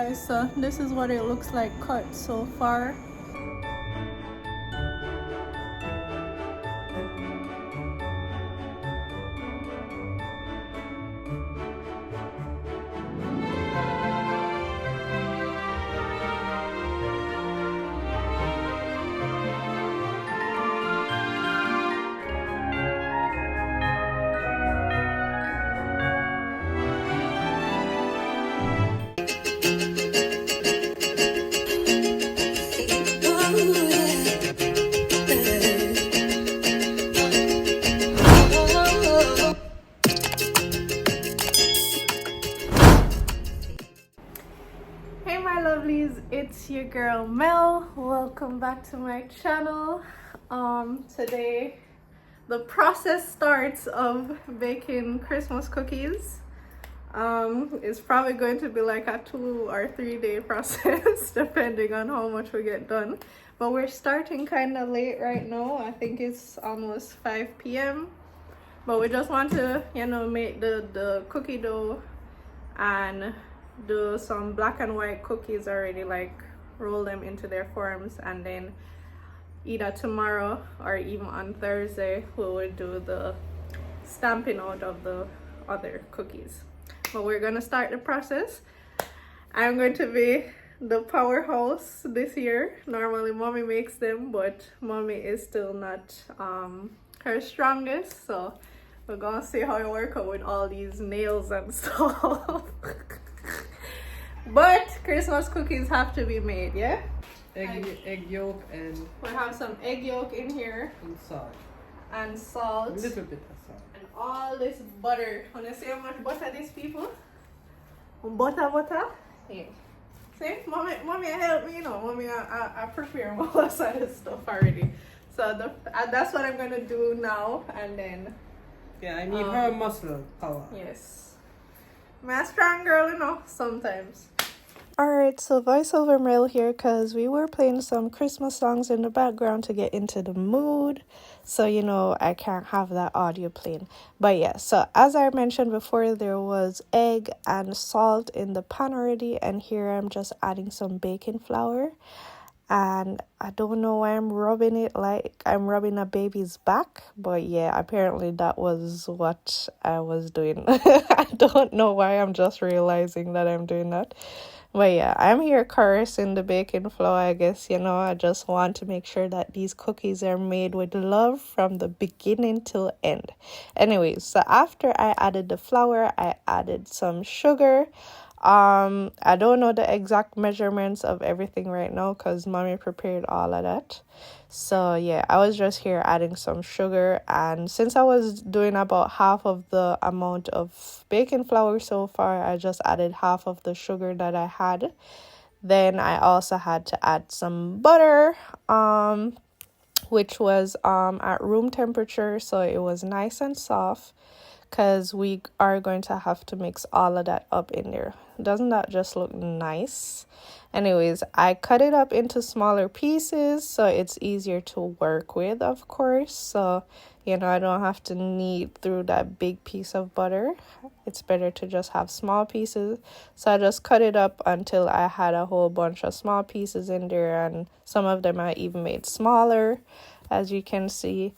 guys, so this is what it looks like cut so far. Hey my lovelies, it's your girl Mel. Welcome back to my channel. Today the process starts of baking Christmas cookies. It's probably going to be like a 2 or 3 day process depending on how much we get done. But we're starting kind of late right now. I think it's almost 5 p.m. But we just want to, make the cookie dough and do some black and white cookies already, like roll them into their forms, and then either tomorrow or even on Thursday we will do the stamping out of the other cookies. But we're gonna start the process. I'm going to be the powerhouse this year. Normally mommy makes them, but mommy is still not her strongest, so we're gonna see how it works out with all these nails and stuff. But Christmas cookies have to be made, yeah? Egg yolk and... We have some egg yolk in here. And salt. And salt. A little bit of salt. And all this butter. Wanna see how much butter these people? Butter? Yeah. See? Mommy help me, Mommy, I prepare most of this stuff already. So that's what I'm gonna do now, and then... Yeah, I need her muscle power. Yes. I'm a strong girl, sometimes. Alright, so voiceover Mel here, because we were playing some Christmas songs in the background to get into the mood. So, I can't have that audio playing. But yeah, so as I mentioned before, there was egg and salt in the pan already. And here I'm just adding some baking flour. And I don't know why I'm rubbing it like I'm rubbing a baby's back. But yeah, apparently that was what I was doing. I don't know why, I'm just realizing that I'm doing that. But yeah, I'm here caressing the baking flour, I guess, I just want to make sure that these cookies are made with love from the beginning till end. Anyways, so after I added the flour, I added some sugar. I don't know the exact measurements of everything right now because mommy prepared all of that. So yeah, I was just here adding some sugar, and since I was doing about half of the amount of baking flour so far, I just added half of the sugar that I had. Then I also had to add some butter, which was at room temperature, so it was nice and soft, because we are going to have to mix all of that up in there. Doesn't that just look nice? Anyways, I cut it up into smaller pieces so it's easier to work with, of course. So, I don't have to knead through that big piece of butter. It's better to just have small pieces. So I just cut it up until I had a whole bunch of small pieces in there, and some of them I even made smaller, as you can see.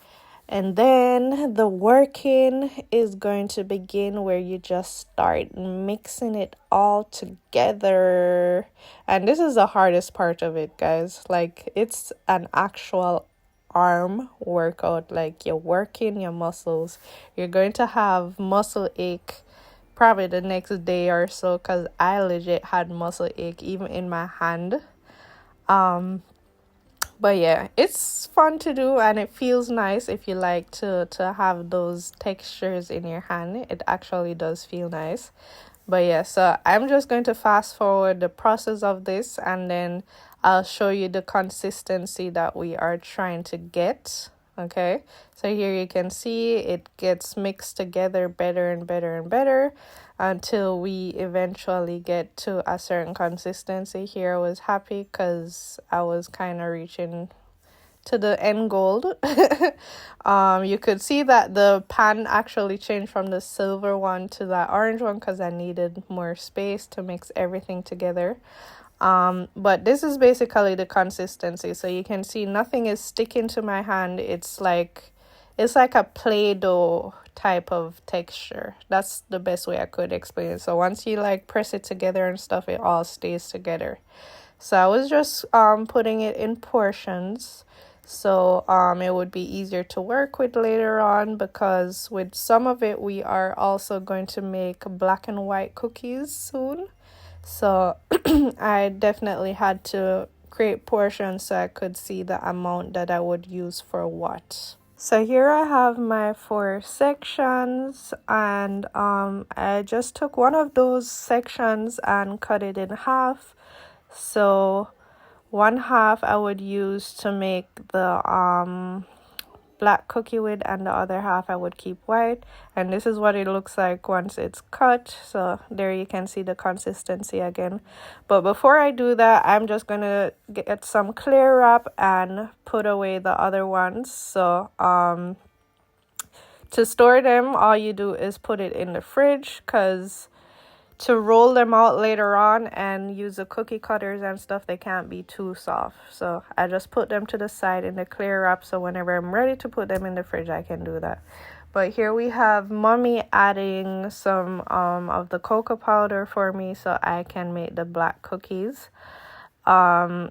And then the working is going to begin, where you just start mixing it all together. And this is the hardest part of it, guys. Like, it's an actual arm workout. Like, you're working your muscles. You're going to have muscle ache probably the next day or so, because I legit had muscle ache even in my hand. But yeah, it's fun to do, and it feels nice if you like to have those textures in your hand. It actually does feel nice. But yeah, so I'm just going to fast forward the process of this, and then I'll show you the consistency that we are trying to get. Okay, so here you can see it gets mixed together better and better and better until we eventually get to a certain consistency. Here I was happy because I was kind of reaching to the end gold. You could see that the pan actually changed from the silver one to that orange one because I needed more space to mix everything together. But this is basically the consistency. So you can see nothing is sticking to my hand. It's like a Play-Doh type of texture. That's the best way I could explain it. So once you like press it together and stuff, it all stays together. So I was just putting it in portions. So it would be easier to work with later on, because with some of it we are also going to make black and white cookies soon. So I definitely had to create portions so I could see the amount that I would use for what. So here I have my 4 sections, and I just took one of those sections and cut it in half. So one half I would use to make the black cookie with, and the other half I would keep white. And this is what it looks like once it's cut. So there you can see the consistency again. But before I do that, I'm just gonna get some clear wrap and put away the other ones. So to store them, all you do is put it in the fridge, because to roll them out later on and use the cookie cutters and stuff, they can't be too soft. So I just put them to the side in the clear wrap, so whenever I'm ready to put them in the fridge, I can do that. But here we have mommy adding some of the cocoa powder for me so I can make the black cookies. So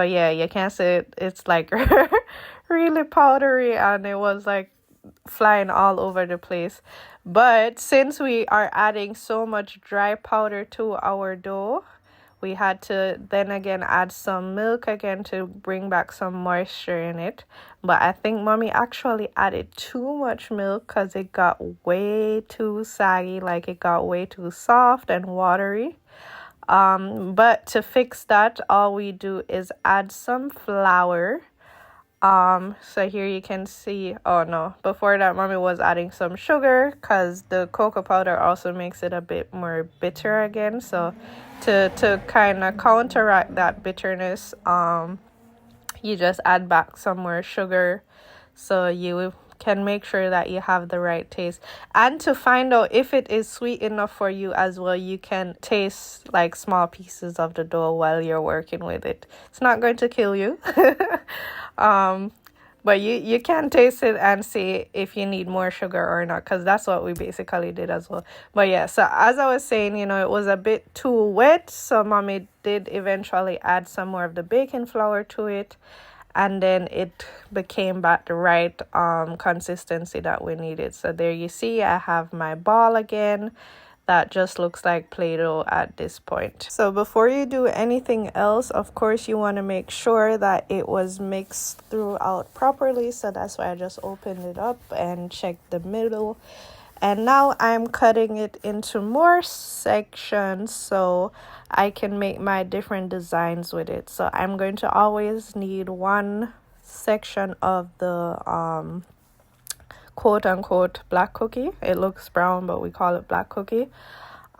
yeah, you can see it's like really powdery, and it was like flying all over the place. But since we are adding so much dry powder to our dough, we had to then again add some milk again to bring back some moisture in it. But I think mommy actually added too much milk because it got way too saggy, like it got way too soft and watery. But to fix that, all we do is add some flour. So here you can see, oh no, before that mommy was adding some sugar, because the cocoa powder also makes it a bit more bitter again. So to kind of counteract that bitterness, you just add back some more sugar, so you can make sure that you have the right taste. And to find out if it is sweet enough for you as well, you can taste like small pieces of the dough while you're working with it. It's not going to kill you. But you can taste it and see if you need more sugar or not, because that's what we basically did as well. But yeah, so as I was saying, it was a bit too wet, so mommy did eventually add some more of the baking flour to it, and then it became back the right consistency that we needed. So there you see, I have my ball again that just looks like Play-Doh at this point. So before you do anything else, of course you want to make sure that it was mixed throughout properly. So that's why I just opened it up and checked the middle. And now I'm cutting it into more sections so I can make my different designs with it. So I'm going to always need one section of the quote unquote black cookie. It looks brown, but we call it black cookie.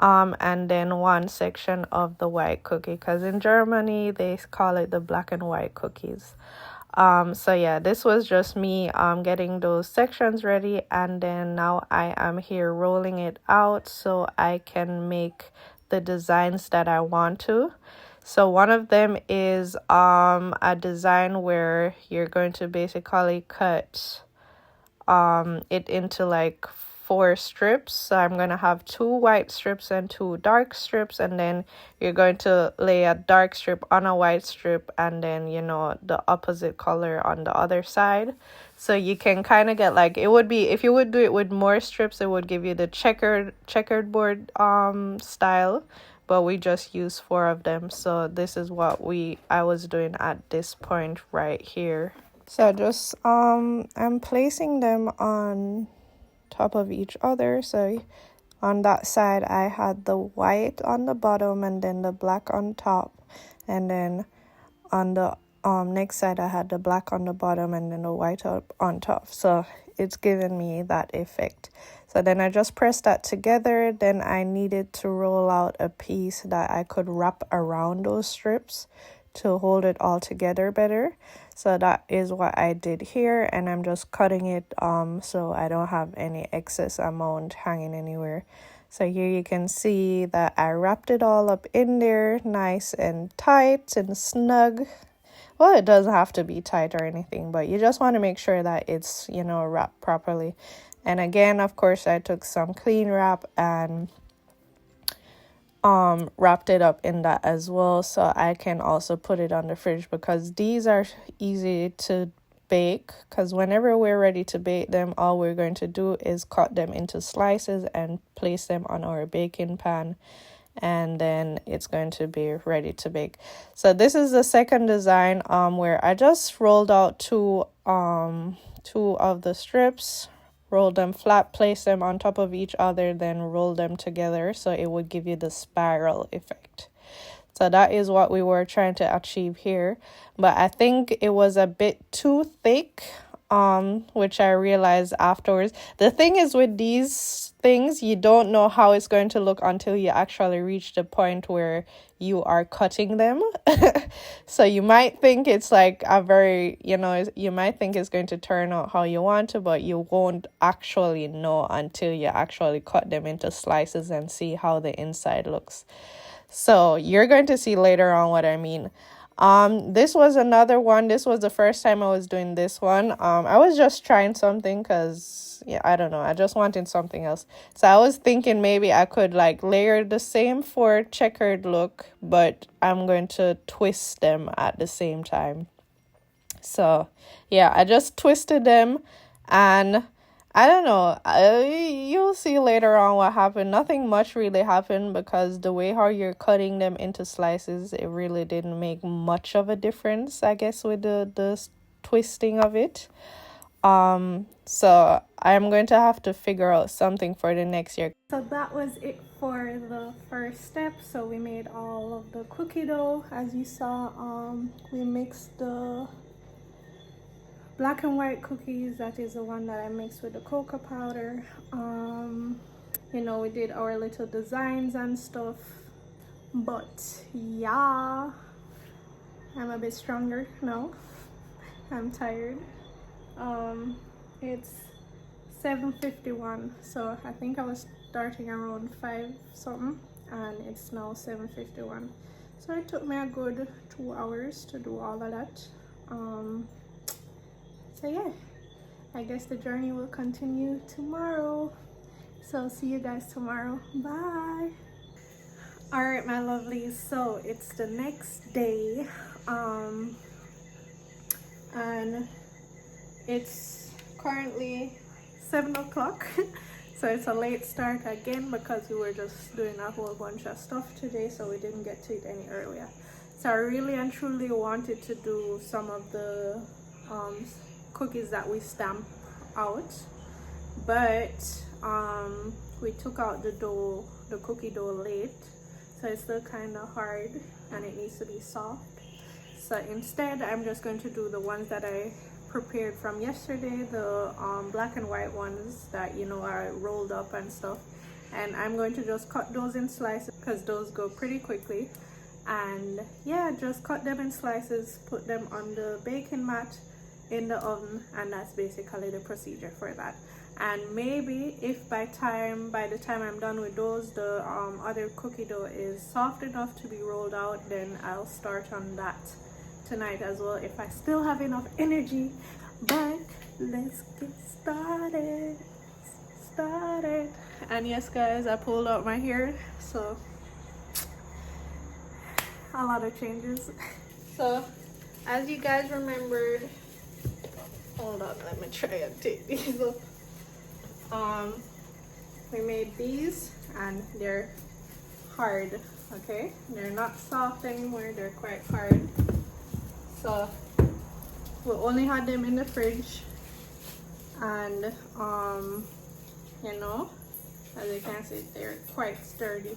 And then one section of the white cookie, because in Germany they call it the black and white cookies. So yeah, this was just me getting those sections ready, and then now I am here rolling it out so I can make the designs that I want to. So one of them is a design where you're going to basically cut it into like 4 strips. So I'm going to have 2 white strips and 2 dark strips, and then you're going to lay a dark strip on a white strip, and then the opposite color on the other side. So you can kind of get like, it would be, if you would do it with more strips, it would give you the checkered board style, but we just use 4 of them. So this is what I was doing at this point right here. So just I'm placing them on top of each other. So on that side I had the white on the bottom and then the black on top, and then on the next side I had the black on the bottom and then the white up on top. So it's giving me that effect. So then I just pressed that together. Then I needed to roll out a piece that I could wrap around those strips to hold it all together better. So that is what I did here, and I'm just cutting it so I don't have any excess amount hanging anywhere. So here you can see that I wrapped it all up in there, nice and tight and snug. Well, it doesn't have to be tight or anything, but you just want to make sure that it's, you know, wrapped properly. And again, of course, I took some clean wrap and wrapped it up in that as well, so I can also put it on the fridge, because these are easy to bake, because whenever we're ready to bake them, all we're going to do is cut them into slices and place them on our baking pan, and then it's going to be ready to bake. So this is the second design where I just rolled out two of the strips, roll them flat, place them on top of each other, then roll them together so it would give you the spiral effect. So that is what we were trying to achieve here, but I think it was a bit too thick, which I realized afterwards. The thing is, with these things, you don't know how it's going to look until you actually reach the point where you are cutting them. So you might think it's like a very, you know, you might think it's going to turn out how you want to, but you won't actually know until you actually cut them into slices and see how the inside looks. So you're going to see later on what I mean. This was another one. This was the first time I was doing this one. I was just trying something because, yeah, I don't know, I just wanted something else. So I was thinking maybe I could like layer the same four checkered look, but I'm going to twist them at the same time. So yeah, I just twisted them, and I don't know, you'll see later on what happened. Nothing much really happened, because the way how you're cutting them into slices, it really didn't make much of a difference, I guess, with the twisting of it. So I'm going to have to figure out something for the next year. So that was it for the first step. So we made all of the cookie dough. As you saw, we mixed the black and white cookies. That is the one that I mixed with the cocoa powder. You know, we did our little designs and stuff, but yeah, I'm a bit stronger now. I'm tired. It's 7:51, so I think I was starting around 5 something, and it's now 7:51. So it took me a good 2 hours to do all of that. So yeah, I guess the journey will continue tomorrow. So see you guys tomorrow. Bye. All right, my lovelies, so it's the next day, and it's currently 7 o'clock. So it's a late start again, because we were just doing a whole bunch of stuff today, so we didn't get to it any earlier. So I really and truly wanted to do some of the cookies that we stamp out, but we took out the cookie dough late, so it's still kind of hard and it needs to be soft. So instead, I'm just going to do the ones that I prepared from yesterday, the black and white ones that, you know, are rolled up and stuff, and I'm going to just cut those in slices because those go pretty quickly. And yeah, just cut them in slices, put them on the baking mat in the oven, and that's basically the procedure for that. And maybe if by the time I'm done with those, the other cookie dough is soft enough to be rolled out, then I'll start on that tonight as well, if I still have enough energy. But let's get started. And yes guys, I pulled out my hair, so a lot of changes. So as you guys remembered, hold on, let me try and take these off. We made these and they're hard, okay? They're not soft anymore, they're quite hard. So we only had them in the fridge, and you know, as you can see, they're quite sturdy.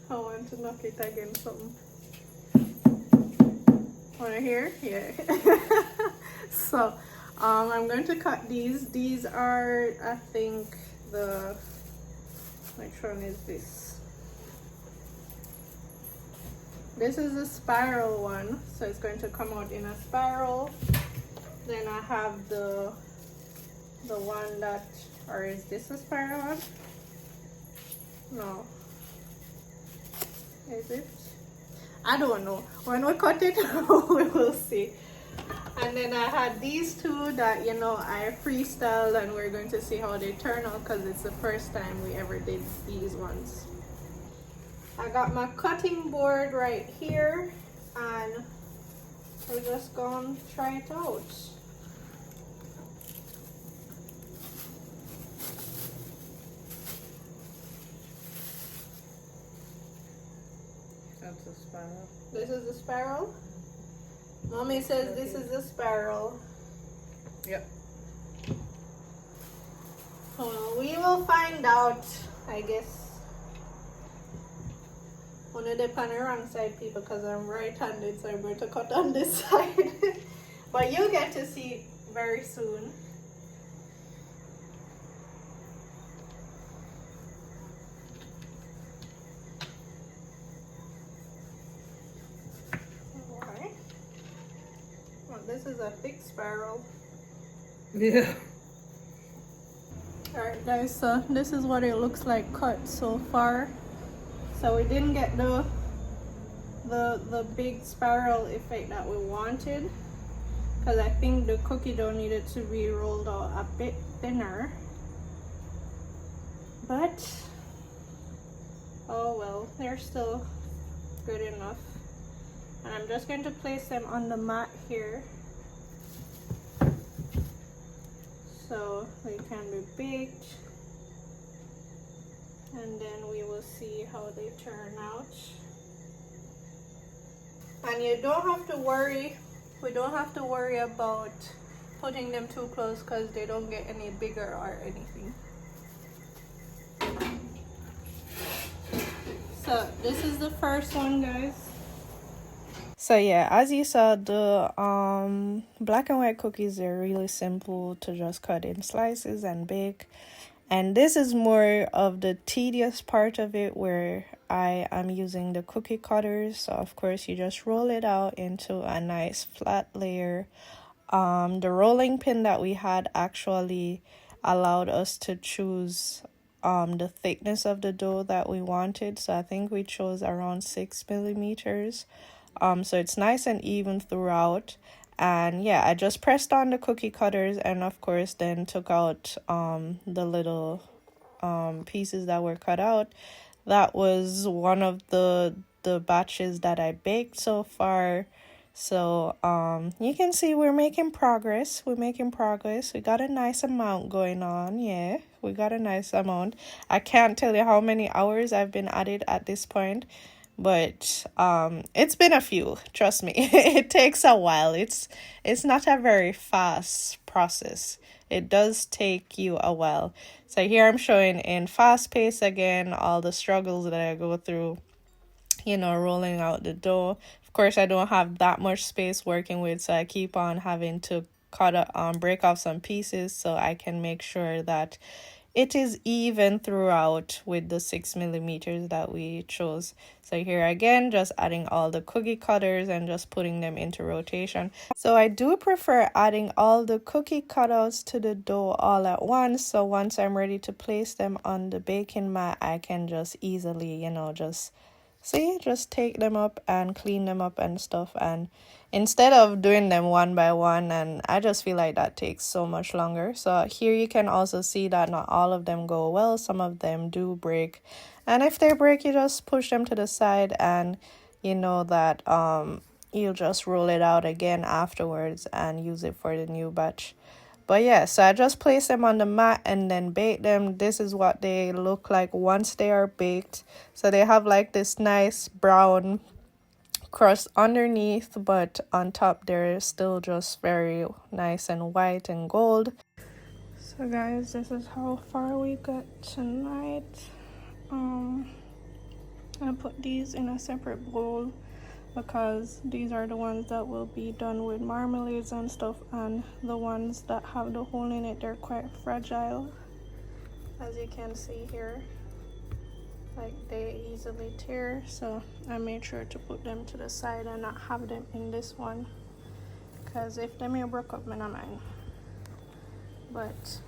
I want to knock it against something. Wanna hear? Yeah. So I'm going to cut these. These are, I think, which one is this? This is a spiral one, so it's going to come out in a spiral. Then I have the one that, or is this a spiral one? No. Is it? I don't know. When we cut it, we will see. And then I had these two that, you know, I freestyled, and we're going to see how they turn out because it's the first time we ever did these ones. I got my cutting board right here, and we're just gonna try it out. That's a spiral. This is the spiral. Mommy says this is the spiral. Yep. Well, we will find out, I guess. One of the on the wrong side, people, because I'm right-handed, so I'm going to cut on this side. But you'll get to see it very soon. Alright. Well, this is a thick spiral. Yeah. Alright guys, so this is what it looks like cut so far. So we didn't get the big spiral effect that we wanted, because I think the cookie dough needed to be rolled out a bit thinner. But oh well, they're still good enough. And I'm just going to place them on the mat here so they can be baked, and then we will see how they turn out. And you don't have to worry, we don't have to worry about putting them too close because they don't get any bigger or anything. So this is the first one, guys. So yeah, as you saw, the black and white cookies are really simple to just cut in slices and bake. And this is more of the tedious part of it, where I am using the cookie cutters. So of course you just roll it out into a nice flat layer. The rolling pin that we had actually allowed us to choose the thickness of the dough that we wanted. So I think we chose around 6 millimeters. So it's nice and even throughout. And yeah, I just pressed on the cookie cutters, and of course then took out the little pieces that were cut out. That was one of the batches that I baked so far. So you can see we're making progress. We got a nice amount going on. Yeah, we got a nice amount. I can't tell you how many hours I've been at it at this point, but it's been a few, trust me. It takes a while. It's not a very fast process. It does take you a while. So here I'm showing in fast pace again all the struggles that I go through, you know, rolling out the dough. Of course, I don't have that much space working with, so I keep on having to break off some pieces so I can make sure that it is even throughout with the 6 millimeters that we chose. So here again, just adding all the cookie cutters and just putting them into rotation. So I do prefer adding all the cookie cutouts to the dough all at once. So once I'm ready to place them on the baking mat, I can just easily, you know, just take them up and clean them up and stuff. And instead of doing them one by one, and I just feel like that takes so much longer. So here you can also see that not all of them go well. Some of them do break, and if they break, you just push them to the side, and you know that you'll just roll it out again afterwards and use it for the new batch. But yeah, so I just place them on the mat and then bake them. This is what they look like once they are baked. So they have like this nice brown crust underneath, but on top they're still just very nice and white and gold. So guys, this is how far we got tonight. I put these in a separate bowl because these are the ones that will be done with marmalades and stuff, and the ones that have the hole in it, they're quite fragile, as you can see here. like they easily tear, so I made sure to put them to the side and not have them in this one, because if them here broke up, I don't mind. But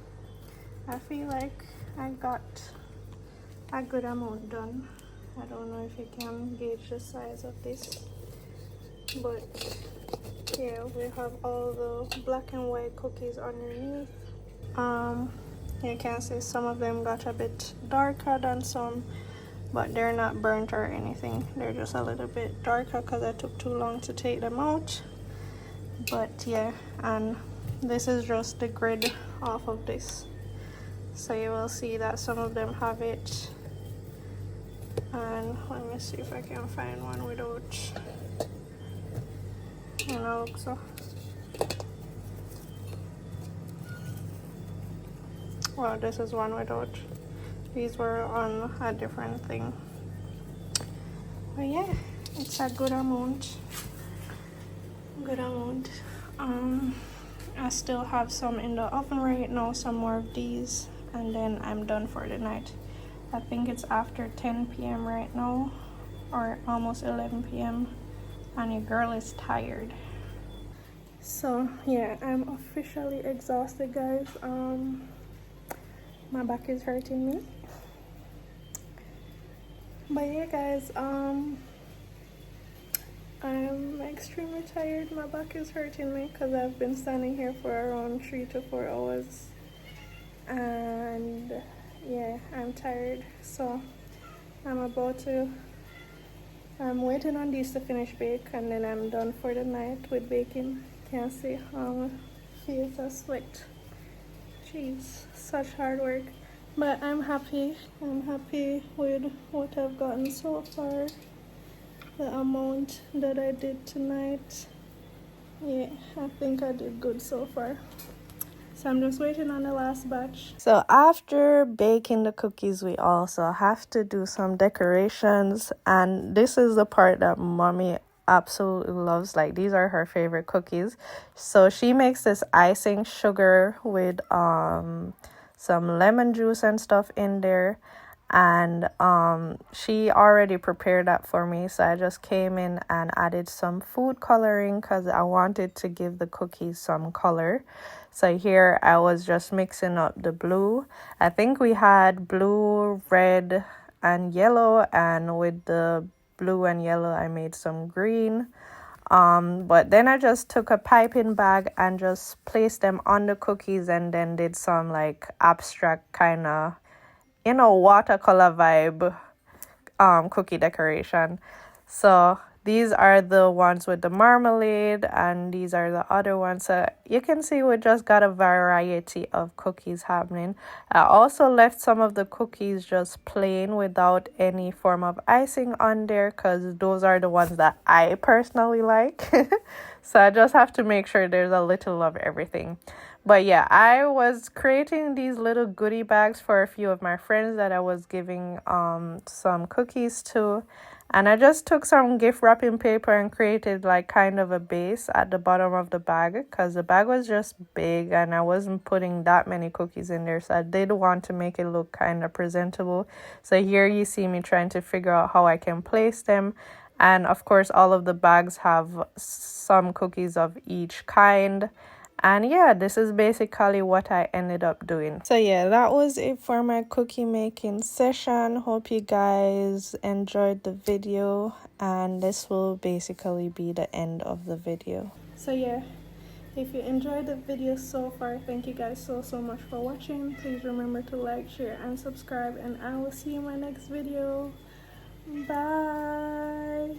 I feel like I got a good amount done. I don't know if you can gauge the size of this, but yeah, we have all the black and white cookies underneath. You can see some of them got a bit darker than some, but they're not burnt or anything. They're just a little bit darker because I took too long to take them out. But yeah, and this is just the grid off of this, so you will see that some of them have it. And let me see if I can find one without, you know, so well, this is one without. These were on a different thing. But yeah, it's a good amount. Good amount. I still have some in the oven right now, some more of these, and then I'm done for the night. I think it's after 10 p.m. right now, or almost 11 p.m. and your girl is tired. So yeah, I'm officially exhausted, guys. My back is hurting me. But yeah, guys, I'm extremely tired. My back is hurting me because I've been standing here for around 3 to 4 hours, and yeah, I'm tired. So I'm waiting on these to finish bake, and then I'm done for the night with baking. Can't see how my face has sweat. Jeez, such hard work. But I'm happy. I'm happy with what I've gotten so far. The amount that I did tonight. Yeah, I think I did good so far. So I'm just waiting on the last batch. So after baking the cookies, we also have to do some decorations. And this is the part that mommy absolutely loves. Like, these are her favorite cookies. So she makes this icing sugar with some lemon juice and stuff in there, and she already prepared that for me, so I just came in and added some food coloring because I wanted to give the cookies some color. So here I was just mixing up the blue. I think we had blue, red, and yellow, and with the blue and yellow I made some green. But then I just took a piping bag and just placed them on the cookies, and then did some like abstract kind of, you know, watercolor vibe cookie decoration. So these are the ones with the marmalade, and these are the other ones. So you can see we just got a variety of cookies happening. I also left some of the cookies just plain without any form of icing on there, because those are the ones that I personally like. So I just have to make sure there's a little of everything. But yeah, I was creating these little goodie bags for a few of my friends that I was giving some cookies to. And I just took some gift wrapping paper and created like kind of a base at the bottom of the bag, because the bag was just big and I wasn't putting that many cookies in there. So I did want to make it look kind of presentable. So here you see me trying to figure out how I can place them. And of course, all of the bags have some cookies of each kind. And yeah, this is basically what I ended up doing. So yeah, that was it for my cookie making session. Hope you guys enjoyed the video, and this will basically be the end of the video. So yeah, if you enjoyed the video so far, thank you guys so much for watching. Please remember to like, share, and subscribe, and I will see you in my next video. Bye.